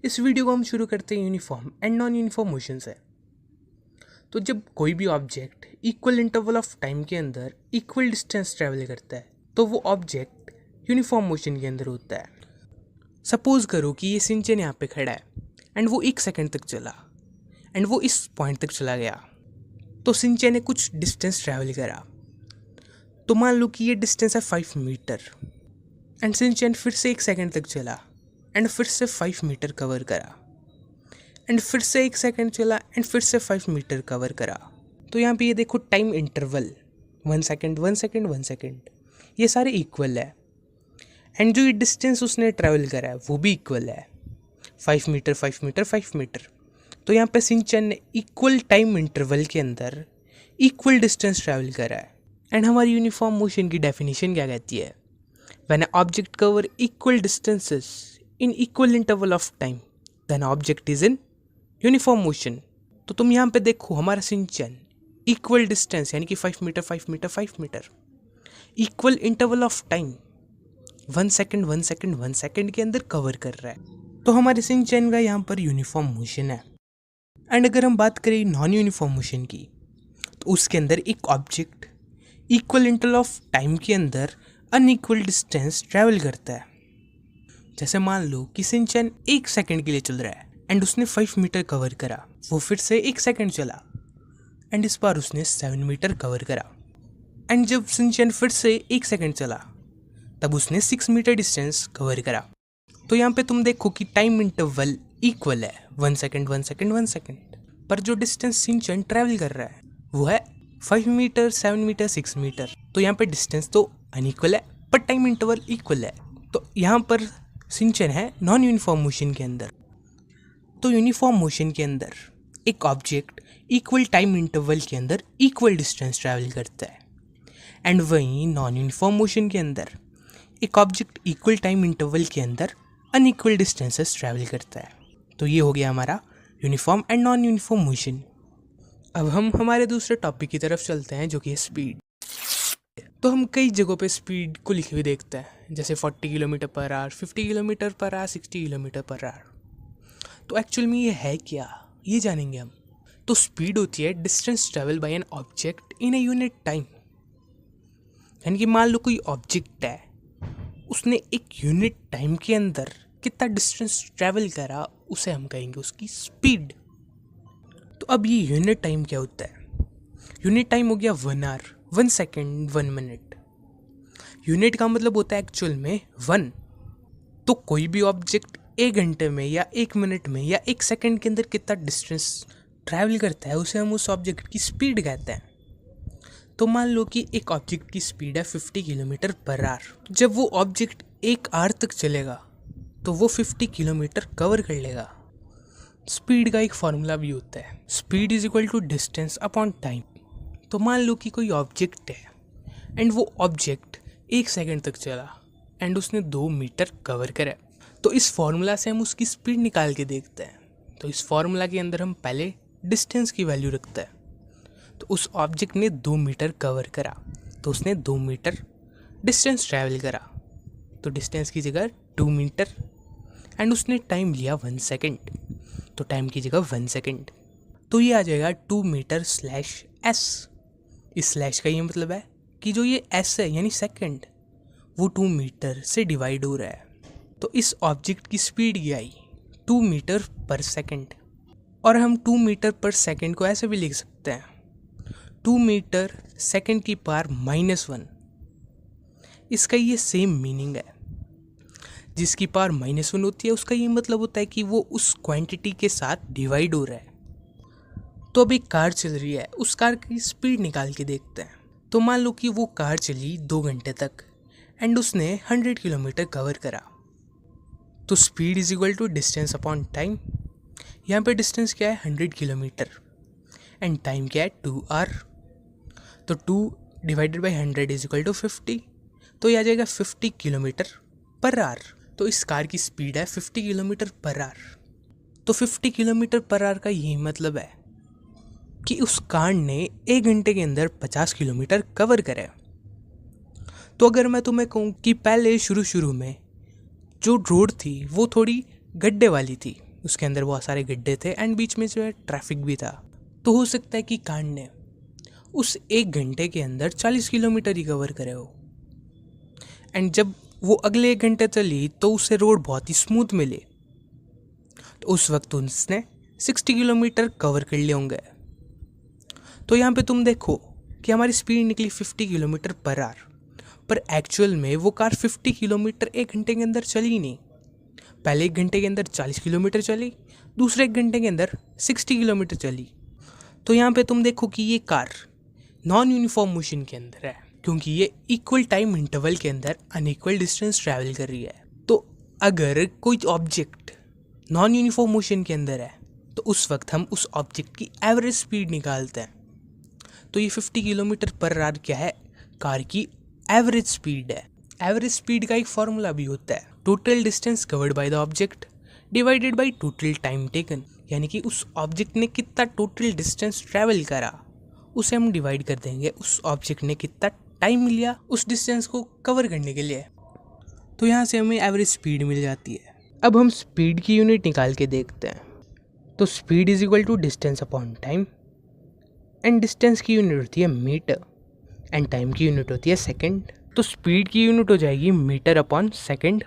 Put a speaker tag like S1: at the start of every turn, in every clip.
S1: इस वीडियो को हम शुरू करते हैं uniform and non uniform motion से। तो जब कोई भी object equal interval of time के अंदर इक्वल डिस्टेंस ट्रैवल करता है तो वो ऑब्जेक्ट यूनिफॉर्म मोशन के अंदर होता है। सपोज करो कि ये सिंचन यहाँ पे खड़ा है एंड वो 1 सेकंड तक चला एंड वो इस पॉइंट तक चला गया। तो सिंचन ने कुछ डिस्टेंस ट्रैवल करा, तो मान लो कि ये डिस्टेंस है 5 मीटर एंड सिंचन फिर से 1 सेकंड तक चला एंड फिर से 5 मीटर कवर करा एंड फिर से 1 सेकंड चला एंड फिर से 5 मीटर कवर करा। तो यहाँ पे ये देखो time interval 1 second 1 second 1 second ये सारे इक्वल है एंड जो ये डिस्टेंस उसने ट्रैवल करा है वो भी इक्वल है 5 मीटर 5 मीटर 5 मीटर। तो यहाँ पे सिंचन ने इक्वल टाइम इंटरवल के अंदर इक्वल डिस्टेंस ट्रैवल करा है। एंड हमारी यूनिफॉर्म मोशन की डेफिनेशन क्या कहती है? When a object cover equal distances in equal interval of time then object is in uniform motion. तो तुम यहाँ पे देखो हमारा सिंचन इक्वल डिस्टेंस यानी कि 5 metre 5 metre 5 metre equal interval of time 1 second 1 second 1 second के अंदर कवर कर रहा है। तो हमारे सिंचन का यहाँ पर यूनिफॉर्म मोशन है। एंड अगर हम बात करें नॉन यूनिफॉर्म मोशन की तो उसके अंदर एक object equal interval of time के अंदर अनइक्वल डिस्टेंस ट्रैवल करता है। जैसे मान लो कि सिंचन 1 सेकंड के लिए चल रहा है एंड उसने 5 मीटर कवर करा, वो फिर से 1 सेकंड चला एंड इस बार उसने 7 मीटर कवर करा एंड जब सिंचन फिर से 1 सेकंड चला तब उसने 6 मीटर डिस्टेंस कवर करा। तो यहाँ पे तुम देखो कि टाइम इंटरवल इक्वल है 1 सेकंड 1 सेकंड 1 सेकंड, पर जो डिस्टेंस सिंचन ट्रैवल कर रहा है वो है 5 मीटर 7 मीटर 6 मीटर। तो यहाँ पे डिस्टेंस तो अनइक्वल है पर टाइम इंटरवल इक्वल है। तो यहाँ पर सिंचन है नॉन यूनिफॉर्म मोशन के अंदर। तो यूनिफॉर्म मोशन के अंदर एक ऑब्जेक्ट इक्वल टाइम इंटरवल के अंदर इक्वल डिस्टेंस ट्रैवल करता है एंड वहीं नॉन यूनिफॉर्म मोशन के अंदर एक ऑब्जेक्ट इक्वल टाइम इंटरवल के अंदर अनइक्वल डिस्टेंसेस ट्रैवल करता है। तो ये हो गया हमारा uniform and non uniform motion. अब हम हमारे दूसरे टॉपिक की तरफ चलते हैं जो कि है स्पीड। तो हम कई जगहों पे स्पीड को लिखे हुए देखते हैं, जैसे 40 kilometre per hour 50 kilometre per hour 60 kilometre per hour. तो एक्चुअल में ये है क्या, ये जानेंगे हम। तो स्पीड होती है distance travel by an object in a unit time. यानी कि मान लो कोई ऑब्जेक्ट है, उसने एक यूनिट टाइम के अंदर कितना डिस्टेंस ट्रैवल करा उसे हम कहेंगे उसकी स्पीड। तो अब ये यूनिट टाइम क्या होता है? यूनिट टाइम हो गया 1 आवर 1 सेकेंड 1 मिनट। यूनिट का मतलब होता है एक्चुअल में 1। तो कोई भी ऑब्जेक्ट 1 घंटे में या 1 मिनट में या 1 सेकेंड के अंदर कितना डिस्टेंस ट्रैवल करता है उसे हम उस ऑब्जेक्ट की स्पीड कहते हैं। तो मान लो कि एक ऑब्जेक्ट की स्पीड है 50 किलोमीटर पर आवर। जब वो ऑब्जेक्ट 1 आवर तक चलेगा तो वो 50 किलोमीटर कवर कर लेगा। स्पीड का एक फॉर्मूला भी होता है, speed is equal to distance upon time. तो मान लो कि कोई ऑब्जेक्ट है एंड वो ऑब्जेक्ट 1 सेकंड तक चला एंड उसने 2 मीटर कवर करा। तो इस फॉर्मूला से हम उसकी स्पीड निकाल के देखते हैं। तो इस फॉर्मूला के अंदर हम पहले डिस्टेंस की वैल्यू रखते हैं। तो उस ऑब्जेक्ट ने 2 मीटर कवर करा तो उसने 2 मीटर डिस्टेंस ट्रैवल करा। तो डिस्टेंस की जगह 2 मीटर एंड उसने टाइम लिया 1 सेकंड। तो टाइम की जगह 1 सेकंड। तो ये आ जाएगा 2 मीटर स्लैश एस। इस स्लैश का ये मतलब है कि जो ये एस है यानी सेकंड वो 2 मीटर से डिवाइड हो रहा है। तो इस ऑब्जेक्ट की स्पीड ये आई 2 मीटर पर सेकंड। और हम 2 मीटर पर सेकंड को ऐसे भी लिख सकते हैं 2 मीटर सेकंड की पावर -1। इसका ये सेम मीनिंग है। जिसकी पावर -1 होती है उसका ये मतलब होता है कि वो उस क्वांटिटी के साथ डिवाइड हो रहा है। तो अब एक कार चल रही है, उस कार की स्पीड निकाल के देखते हैं। तो मान लो कि वो कार चली 2 घंटे तक एंड उसने 100 किलोमीटर कवर करा। तो speed is equal to distance upon time. यहाँ पे डिस्टेंस क्या है 100 किलोमीटर एंड टाइम क्या है 2 आवर। तो 2 divided by 100 is equal to 50। तो ये आ जाएगा 50 किलोमीटर पर आवर। तो इस कार की स्पीड है 50 किलोमीटर पर आवर। तो 50 किलोमीटर पर आवर का यही मतलब है कि उस कार ने 1 घंटे के अंदर 50 किलोमीटर कवर करा। तो अगर मैं तुम्हें कहूँ कि पहले शुरू में जो रोड थी वो थोड़ी गड्ढे वाली थी, उसके अंदर बहुत सारे गड्ढे थे एंड बीच में जो है ट्रैफिक भी था। तो हो सकता है कि कार ने उस 1 घंटे के अंदर 40 किलोमीटर ही कवर करे हो, एंड जब वो अगले 1 घंटे चली तो उसे रोड बहुत ही स्मूथ मिले, तो उस वक्त उसने 60 किलोमीटर कवर कर लिए होंगे। तो यहाँ पे तुम देखो कि हमारी स्पीड निकली 50 किलोमीटर पर आवर, पर एक्चुअल में वो कार 50 किलोमीटर 1 घंटे के अंदर चली ही नहीं। पहले 1 घंटे के अंदर 40 किलोमीटर चली, दूसरे 1 घंटे के अंदर 60 किलोमीटर चली। तो यहाँ पे तुम देखो कि ये कार नॉन यूनिफॉर्म मोशन के अंदर है, क्योंकि ये इक्वल टाइम इंटरवल के अंदर अनइक्वल डिस्टेंस ट्रैवल कर रही है। तो अगर कोई ऑब्जेक्ट नॉन यूनिफॉर्म मोशन के अंदर है तो उस वक्त हम उस ऑब्जेक्ट की एवरेज स्पीड निकालते हैं। तो ये 50 किलोमीटर पर आवर क्या है, कार की एवरेज स्पीड है। एवरेज स्पीड का एक फॉर्मूला भी होता है, total distance covered by the object divided by total time taken, यानी कि उस ऑब्जेक्ट ने कितना टोटल डिस्टेंस ट्रैवल करा उसे हम डिवाइड कर देंगे उस ऑब्जेक्ट ने कितना टाइम लिया उस डिस्टेंस को कवर करने के लिए। तो यहाँ से हमें एवरेज स्पीड मिल जाती है। अब हम स्पीड की यूनिट निकाल के देखते हैं। तो speed is equal to distance upon time, and distance की यूनिट होती है मीटर एंड टाइम की यूनिट होती है सेकंड। तो स्पीड की यूनिट हो जाएगी मीटर अपॉन सेकंड,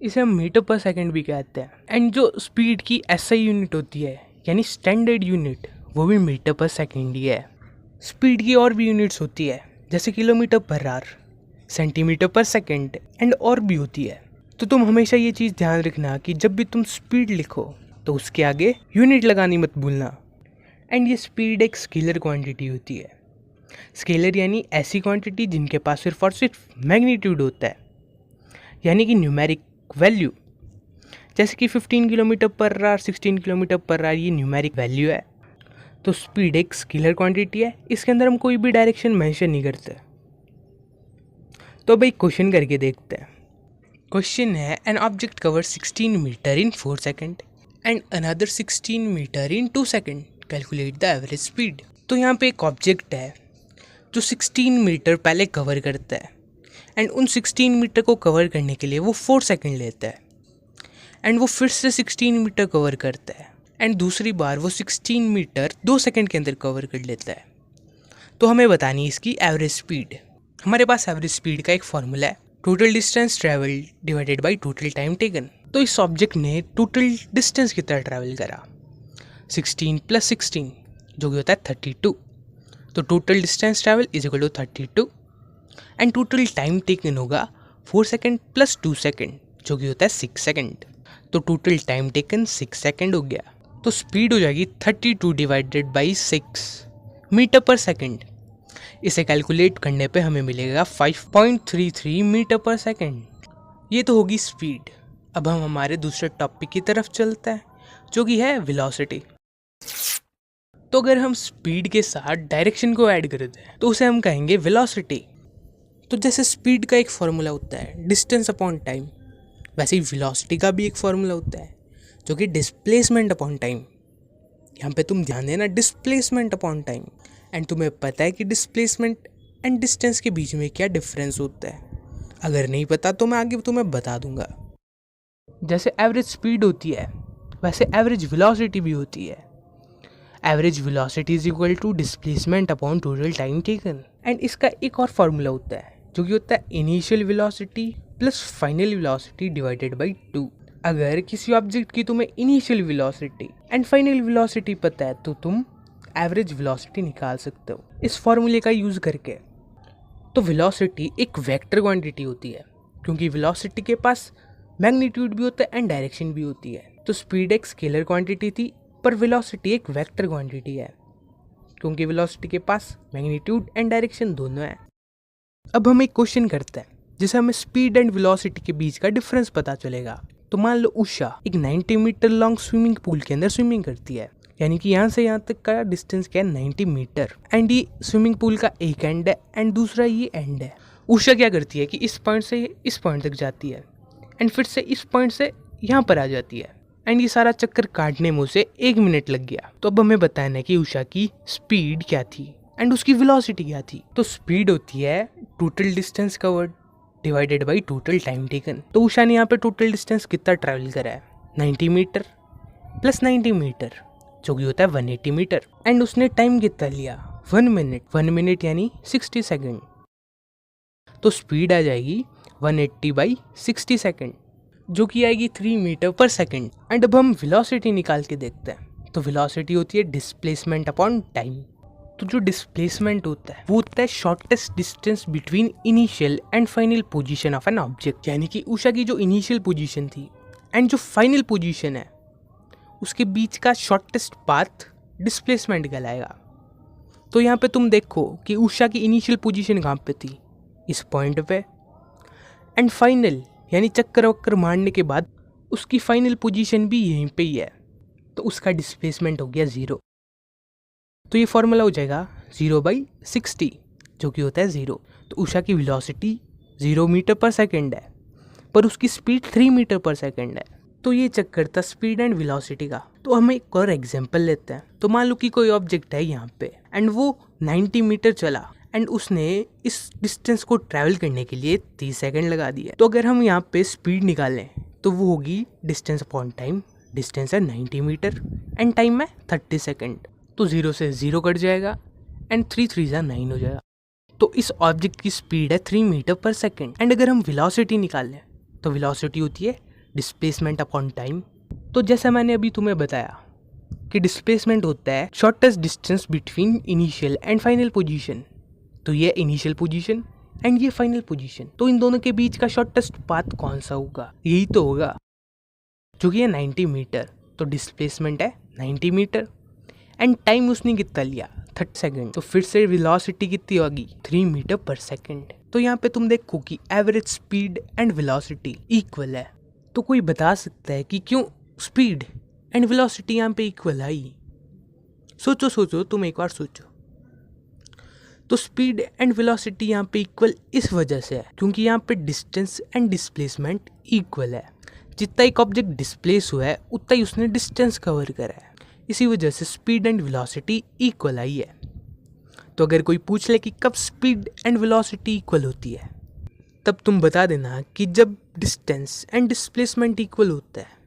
S1: इसे हम मीटर पर सेकंड भी कहते हैं। एंड जो स्पीड की एसआई यूनिट होती है यानी स्टैंडर्ड यूनिट, वो भी मीटर पर सेकंड ही है। स्पीड की और भी यूनिट्स होती है, जैसे किलोमीटर पर आवर, सेंटीमीटर पर सेकंड एंड और भी होती है। तो तुम हमेशा ये चीज़ ध्यान रखना कि जब भी तुम स्पीड लिखो तो उसके आगे यूनिट लगानी मत भूलना। एंड ये स्पीड एक स्केलर क्वांटिटी होती है। स्केलर यानी ऐसी क्वांटिटी जिनके पास सिर्फ और सिर्फ मैग्नीट्यूड होता है, यानी कि न्यूमेरिक वैल्यू। जैसे कि 15 kilometre per hour, 16 kilometre per hour, ये न्यूमेरिक वैल्यू है। तो स्पीड एक स्केलर क्वांटिटी है, इसके अंदर हम कोई भी डायरेक्शन मेंशन नहीं करते। तो भाई क्वेश्चन करके देखते हैं। क्वेश्चन है, an object cover 16 metre in 4 second and another 16 metre in 2 second, calculate the average speed. तो यहाँ पे एक ऑब्जेक्ट है जो 16 मीटर पहले कवर करता है, एंड उन 16 मीटर को कवर करने के लिए वो 4 सेकेंड लेता है, एंड वो फिर से 16 मीटर कवर करता है, एंड दूसरी बार वो 16 मीटर 2 सेकेंड के अंदर कवर कर लेता है। तो हमें बतानी है इसकी एवरेज स्पीड। हमारे पास एवरेज स्पीड का एक फॉर्मूला है, total distance travel divided by total time taken. तो इस ऑब्जेक्ट ने टोटल डिस्टेंस कितना ट्रैवल करा, 16 + 16 जो कि होता है 32। तो total distance travel is equal to 32, and total time taken होगा 4 सेकेंड + 2 सेकेंड जो कि होता है 6 सेकेंड। तो टोटल टाइम टेकन 6 सेकेंड हो गया। तो स्पीड हो जाएगी 32 डिवाइडेड बाई 6 मीटर पर सेकेंड। इसे कैलकुलेट करने पे हमें मिलेगा 5.33 मीटर पर सेकेंड। ये तो होगी स्पीड। अब हम हमारे दूसरे टॉपिक की तरफ चलते हैं, जो कि है वेलोसिटी। तो अगर हम स्पीड के साथ डायरेक्शन को ऐड कर दें तो उसे हम कहेंगे वेलोसिटी। तो जैसे स्पीड का एक फॉर्मूला होता है डिस्टेंस अपॉन टाइम, वैसे ही वेलोसिटी का भी एक फॉर्मूला होता है जो कि डिस्प्लेसमेंट अपॉन टाइम। यहाँ पे तुम ध्यान देना, डिस्प्लेसमेंट अपॉन टाइम। एंड तुम्हें पता है कि डिस्प्लेसमेंट एंड डिस्टेंस के बीच में क्या डिफरेंस होता है। अगर नहीं पता तो मैं आगे तुम्हें बता दूंगा। जैसे एवरेज स्पीड होती है वैसे एवरेज वेलोसिटी भी होती है। Average velocity is equal to displacement upon total time taken. And इसका एक और फार्मूला होता है जो कि होता है initial velocity plus final velocity divided by 2। अगर किसी ऑब्जेक्ट की तुम्हें initial velocity and final velocity पता है तो तुम एवरेज वेलोसिटी निकाल सकते हो इस फॉर्मूले का यूज़ करके। तो वेलोसिटी एक वेक्टर क्वांटिटी होती है, क्योंकि वेलोसिटी के पास मैग्नीट्यूड भी होता है एंड डायरेक्शन भी होती है। तो स्पीड एक स्केलर क्वांटिटी थी, पर वेलोसिटी एक वेक्टर क्वांटिटी है, क्योंकि वेलोसिटी के पास मैग्नीट्यूड एंड डायरेक्शन दोनों है। अब हम एक क्वेश्चन करते हैं जिसे हमें स्पीड एंड वेलोसिटी के बीच का डिफरेंस पता चलेगा। तो मान लो उषा एक 90 मीटर लॉन्ग स्विमिंग पूल के अंदर स्विमिंग करती है, यानी कि यहाँ से यहाँ तक का डिस्टेंस क्या है 90 मीटर। एंड ये स्विमिंग पूल का एक एंड है एंड दूसरा ये एंड है। उषा क्या करती है कि इस पॉइंट से इस पॉइंट तक जाती है एंड फिर से इस पॉइंट से यहाँ पर आ जाती है, एंड ये सारा चक्कर काटने में उसे 1 मिनट लग गया। तो अब हमें बताना है कि उषा की स्पीड क्या थी एंड उसकी वेलोसिटी क्या थी। तो स्पीड होती है total distance covered divided by total time taken. तो उषा ने यहाँ पे टोटल डिस्टेंस कितना ट्रैवल करा है 90 मीटर, प्लस 90 मीटर जो कि होता है 180 मीटर। एंड उसने टाइम कितना लिया, 1 मिनट यानी 60 सेकेंड। तो स्पीड आ जाएगी 180/60 सेकेंड जो कि आएगी 3 मीटर पर सेकेंड। एंड अब हम वेलोसिटी निकाल के देखते हैं। तो वेलोसिटी होती है डिस्प्लेसमेंट अपॉन टाइम। तो जो डिस्प्लेसमेंट होता है वो होता है shortest distance between initial and final position of an object. यानी कि उषा की जो इनिशियल पोजीशन थी एंड जो फाइनल पोजीशन है उसके बीच का शॉर्टेस्ट पाथ डिस्प्लेसमेंट कहलाएगा। तो यहाँ पे तुम देखो कि उषा की इनिशियल पोजीशन कहाँ पे थी, इस पॉइंट पे। एंड फाइनल यानी चक्कर वक्कर मारने के बाद उसकी फाइनल पोजीशन भी यहीं पे ही है, तो उसका डिस्प्लेसमेंट हो गया 0। तो ये फॉर्मूला हो जाएगा 0/60 जो कि होता है 0। तो उषा की वेलोसिटी 0 मीटर पर सेकेंड है पर उसकी स्पीड 3 मीटर पर सेकेंड है। तो ये चक्कर था स्पीड एंड वेलोसिटी का। तो हम एक और एग्जांपल लेते हैं। तो मान लो कि कोई ऑब्जेक्ट है यहाँ पे एंड वो 90 मीटर चला एंड उसने इस डिस्टेंस को ट्रैवल करने के लिए 30 सेकंड लगा दिया। तो अगर हम यहाँ पे स्पीड निकालें तो वो होगी डिस्टेंस अपॉन टाइम। डिस्टेंस है 90 मीटर एंड टाइम है 30 सेकंड। तो 0 से 0 कट जाएगा एंड 3 3 9 हो जाएगा। तो इस ऑब्जेक्ट की स्पीड है 3 मीटर पर सेकंड। एंड अगर हम वेलोसिटी निकालें तो वेलोसिटी होती है डिस्प्लेसमेंट अपॉन टाइम। तो जैसा मैंने अभी तुम्हें बताया कि डिस्प्लेसमेंट होता है shortest distance between initial and final position. तो ये इनिशियल पोजीशन एंड ये फाइनल पोजीशन। तो इन दोनों के बीच का शॉर्टेस्ट पाथ कौन सा होगा, यही तो होगा जो कि है 90 मीटर। तो डिस्प्लेसमेंट है 90 मीटर एंड टाइम उसने कितना लिया, 30 सेकेंड। तो फिर से वेलोसिटी कितनी होगी, 3 मीटर पर सेकेंड। तो यहाँ पे तुम देखो कि average speed and velocity equal है। तो कोई बता सकता है कि क्यों स्पीड एंड वेलोसिटी यहाँ पे इक्वल आई? सोचो तुम एक बार सोचो। तो स्पीड एंड वेलोसिटी यहाँ पे इक्वल इस वजह से है क्योंकि यहाँ पे डिस्टेंस एंड डिस्प्लेसमेंट इक्वल है। जितना एक ऑब्जेक्ट डिस्प्लेस हुआ है उतना ही उसने डिस्टेंस कवर करा है, इसी वजह से स्पीड एंड वेलोसिटी इक्वल आई है। तो अगर कोई पूछ ले कि कब स्पीड एंड वेलोसिटी इक्वल होती है, तब तुम बता देना कि जब डिस्टेंस एंड डिस्प्लेसमेंट इक्वल होता है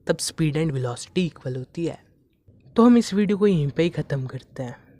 S1: तब स्पीड एंड वेलोसिटी इक्वल होती है। तो हम इस वीडियो को यहीं पे ही ख़त्म करते हैं।